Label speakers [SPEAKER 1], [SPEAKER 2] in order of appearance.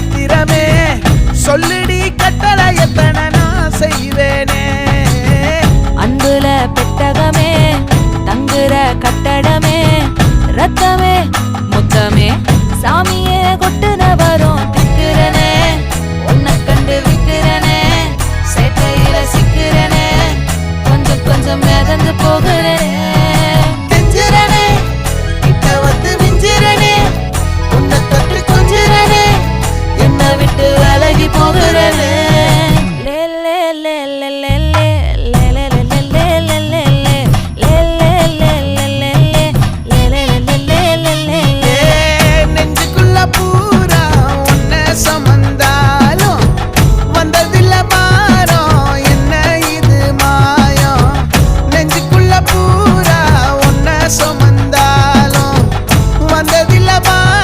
[SPEAKER 1] பத்திரமே சொல்லிடி கட்டளை எத்தனை நான் செய்வேனே
[SPEAKER 2] அன்புல பெட்டகமே தங்குற கட்டடமே ரத்தமே